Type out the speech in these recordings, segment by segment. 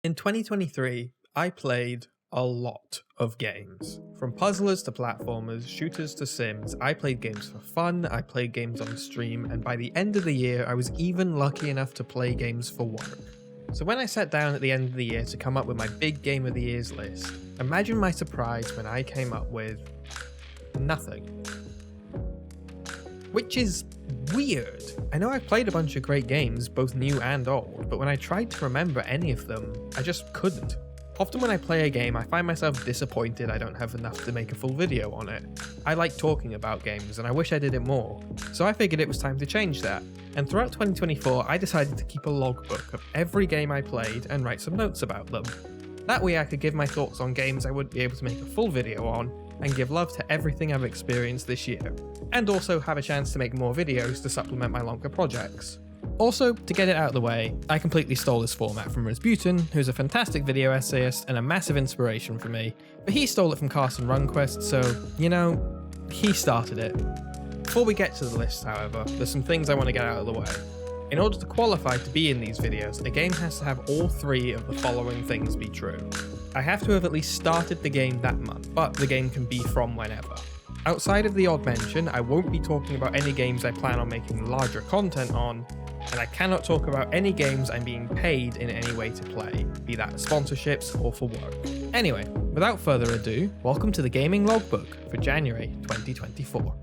In 2023, I played a lot of games. From puzzlers to platformers, shooters to sims, I played games for fun, I played games on stream, and by the end of the year, I was even lucky enough to play games for work. So when I sat down at the end of the year to come up with my big game of the year's list, imagine my surprise when I came up with nothing. Which is weird. I know I've played a bunch of great games, both new and old, but when I tried to remember any of them, I just couldn't. Often when I play a game, I find myself disappointed I don't have enough to make a full video on it. I like talking about games, and I wish I did it more. So I figured it was time to change that. And throughout 2024, I decided to keep a logbook of every game I played and write some notes about them. That way I could give my thoughts on games I wouldn't be able to make a full video on, and give love to everything I've experienced this year. And also have a chance to make more videos to supplement my longer projects. Also, to get it out of the way, I completely stole this format from Rasputin, who's a fantastic video essayist and a massive inspiration for me, but he stole it from Carson Runquist, so, you know, he started it. Before we get to the list, however, there's some things I want to get out of the way. In order to qualify to be in these videos, a game has to have all three of the following things be true. I have to have at least started the game that month, but the game can be from whenever. Outside of the odd mention, I won't be talking about any games I plan on making larger content on, and I cannot talk about any games I'm being paid in any way to play, be that sponsorships or for work. Anyway, without further ado, welcome to the Gaming Logbook for January 2024.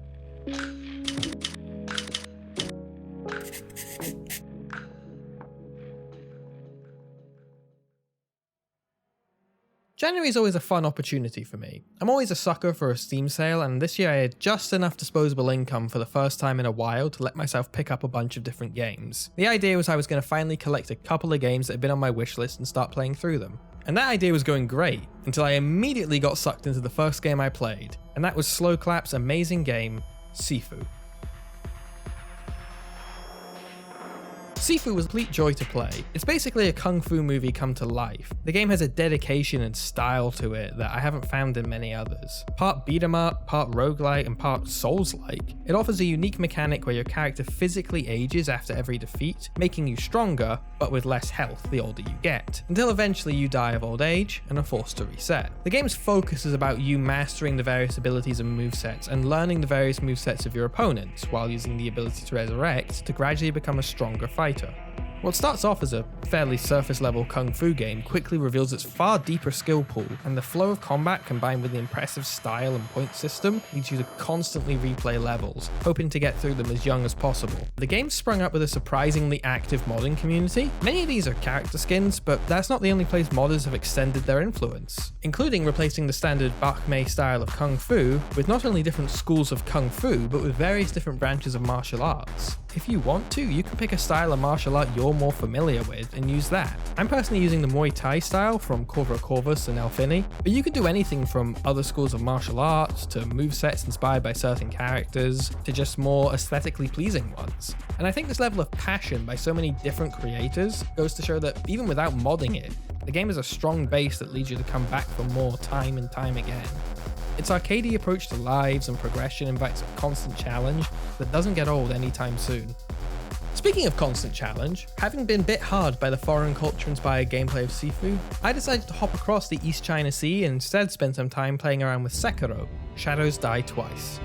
January is always a fun opportunity for me. I'm always a sucker for a Steam sale, and this year I had just enough disposable income for the first time in a while to let myself pick up a bunch of different games. The idea was I was going to finally collect a couple of games that had been on my wishlist and start playing through them. And that idea was going great, until I immediately got sucked into the first game I played, and that was Slowclap's amazing game, Sifu. Sifu was a complete joy to play. It's basically a kung fu movie come to life. The game has a dedication and style to it that I haven't found in many others. Part beat 'em up, part roguelike, and part souls-like. It offers a unique mechanic where your character physically ages after every defeat, making you stronger, but with less health the older you get, until eventually you die of old age and are forced to reset. The game's focus is about you mastering the various abilities and movesets, and learning the various movesets of your opponents, while using the ability to resurrect to gradually become a stronger fighter. What starts off as a fairly surface level kung fu game quickly reveals its far deeper skill pool, and the flow of combat combined with the impressive style and point system leads you to constantly replay levels, hoping to get through them as young as possible. The game sprung up with a surprisingly active modding community. Many of these are character skins, but that's not the only place modders have extended their influence, including replacing the standard Bak Mei style of kung fu with not only different schools of kung fu, but with various different branches of martial arts. If you want to, you can pick a style of martial art you're more familiar with and use that. I'm personally using the Muay Thai style from Corvus Corvus and Elfini, but you could do anything from other schools of martial arts to movesets inspired by certain characters to just more aesthetically pleasing ones. And I think this level of passion by so many different creators goes to show that even without modding it, the game is a strong base that leads you to come back for more time and time again. Its arcadey approach to lives and progression invites a constant challenge that doesn't get old anytime soon. Speaking of constant challenge, having been bit hard by the foreign culture-inspired gameplay of Sifu, I decided to hop across the East China Sea and instead spend some time playing around with Sekiro, Shadows Die Twice.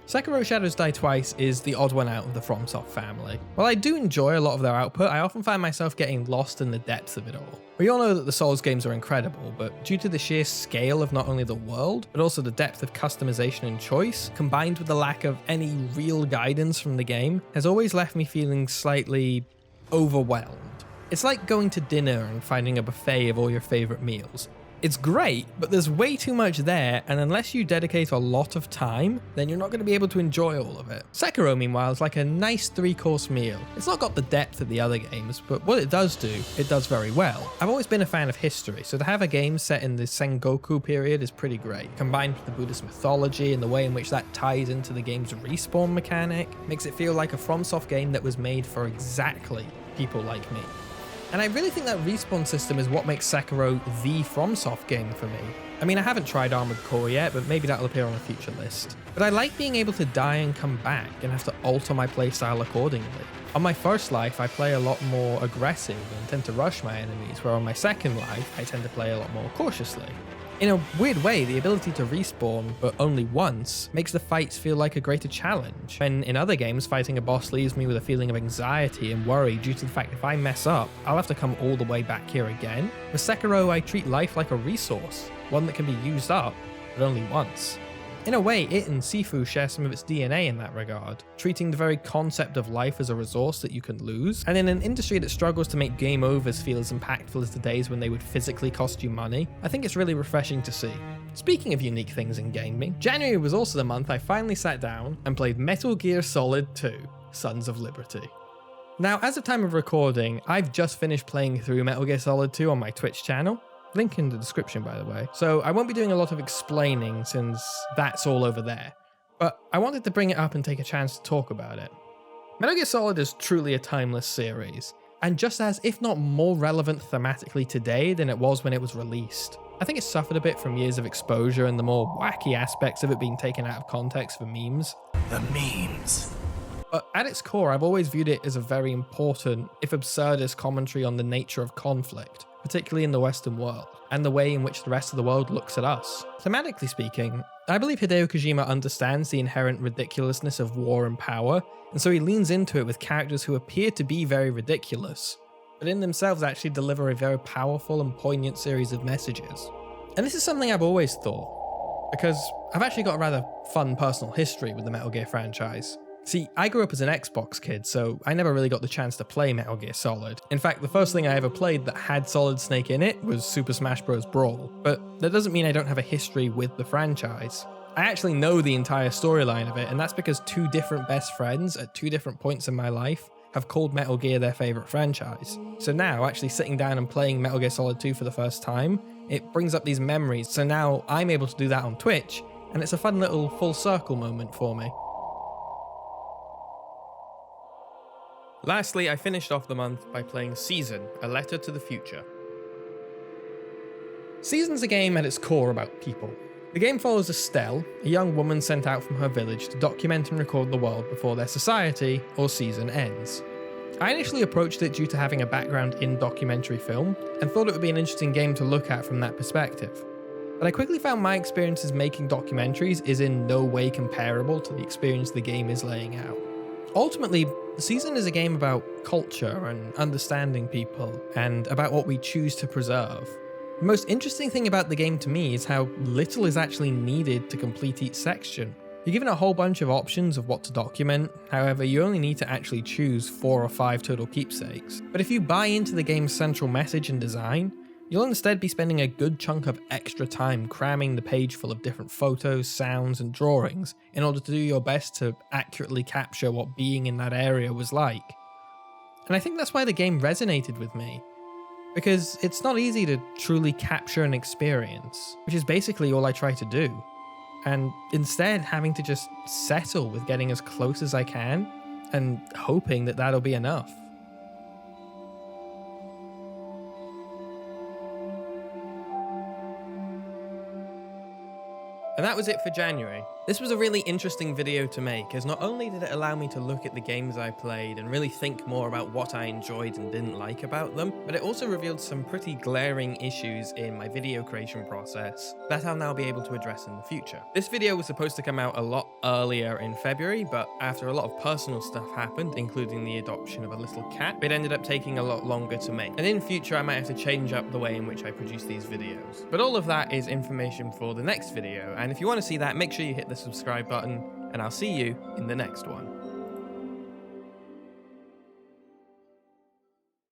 Sekiro Shadows Die Twice is the odd one out of the FromSoft family. While I do enjoy a lot of their output, I often find myself getting lost in the depths of it all. We all know that the Souls games are incredible, but due to the sheer scale of not only the world, but also the depth of customization and choice, combined with the lack of any real guidance from the game, has always left me feeling slightly overwhelmed. It's like going to dinner and finding a buffet of all your favorite meals. It's great, but there's way too much there, and unless you dedicate a lot of time, then you're not going to be able to enjoy all of it. Sekiro, meanwhile, is like a nice 3-course meal. It's not got the depth of the other games, but what it does do, it does very well. I've always been a fan of history, so to have a game set in the Sengoku period is pretty great. Combined with the Buddhist mythology and the way in which that ties into the game's respawn mechanic, makes it feel like a FromSoft game that was made for exactly people like me. And I really think that respawn system is what makes Sekiro the FromSoft game for me. I mean, I haven't tried Armored Core yet, but maybe that'll appear on a future list. But I like being able to die and come back and have to alter my playstyle accordingly. On my first life, I play a lot more aggressive and tend to rush my enemies, where on my second life, I tend to play a lot more cautiously. In a weird way, the ability to respawn, but only once, makes the fights feel like a greater challenge, when in other games, fighting a boss leaves me with a feeling of anxiety and worry due to the fact if I mess up, I'll have to come all the way back here again. With Sekiro, I treat life like a resource, one that can be used up, but only once. In a way, it and Sifu share some of its DNA in that regard, treating the very concept of life as a resource that you can lose, and in an industry that struggles to make game overs feel as impactful as the days when they would physically cost you money, I think it's really refreshing to see. Speaking of unique things in gaming, January was also the month I finally sat down and played Metal Gear Solid 2: Sons of Liberty. Now, as of time of recording, I've just finished playing through Metal Gear Solid 2 on my Twitch channel. Link in the description, by the way. So I won't be doing a lot of explaining since that's all over there. But I wanted to bring it up and take a chance to talk about it. Metal Gear Solid is truly a timeless series, and just as, if not more relevant thematically today than it was when it was released. I think it suffered a bit from years of exposure and the more wacky aspects of it being taken out of context for memes. The memes. But at its core, I've always viewed it as a very important, if absurdist, commentary on the nature of conflict, particularly in the Western world, and the way in which the rest of the world looks at us. Thematically speaking, I believe Hideo Kojima understands the inherent ridiculousness of war and power, and so he leans into it with characters who appear to be very ridiculous, but in themselves actually deliver a very powerful and poignant series of messages. And this is something I've always thought, because I've actually got a rather fun personal history with the Metal Gear franchise. See, I grew up as an Xbox kid, so I never really got the chance to play Metal Gear Solid. In fact, the first thing I ever played that had Solid Snake in it was Super Smash Bros. Brawl, but that doesn't mean I don't have a history with the franchise. I actually know the entire storyline of it, and that's because two different best friends at two different points in my life have called Metal Gear their favorite franchise. So now, actually sitting down and playing Metal Gear Solid 2 for the first time, it brings up these memories, so now I'm able to do that on Twitch, and it's a fun little full circle moment for me. Lastly, I finished off the month by playing Season, A Letter to the Future. Season's a game at its core about people. The game follows Estelle, a young woman sent out from her village to document and record the world before their society, or season, ends. I initially approached it due to having a background in documentary film, and thought it would be an interesting game to look at from that perspective. But I quickly found my experiences making documentaries is in no way comparable to the experience the game is laying out. Ultimately, Season is a game about culture and understanding people, and about what we choose to preserve. The most interesting thing about the game to me is how little is actually needed to complete each section. You're given a whole bunch of options of what to document, however you only need to actually choose 4 or 5 total keepsakes. But if you buy into the game's central message and design, you'll instead be spending a good chunk of extra time cramming the page full of different photos, sounds, and drawings in order to do your best to accurately capture what being in that area was like. And I think that's why the game resonated with me, because it's not easy to truly capture an experience, which is basically all I try to do, and instead having to just settle with getting as close as I can and hoping that that'll be enough. And that was it for January. This was a really interesting video to make, as not only did it allow me to look at the games I played and really think more about what I enjoyed and didn't like about them, but it also revealed some pretty glaring issues in my video creation process that I'll now be able to address in the future. This video was supposed to come out a lot earlier in February, but after a lot of personal stuff happened, including the adoption of a little cat, it ended up taking a lot longer to make. And in future, I might have to change up the way in which I produce these videos. But all of that is information for the next video, and if you want to see that, make sure you hit the subscribe button, and I'll see you in the next one.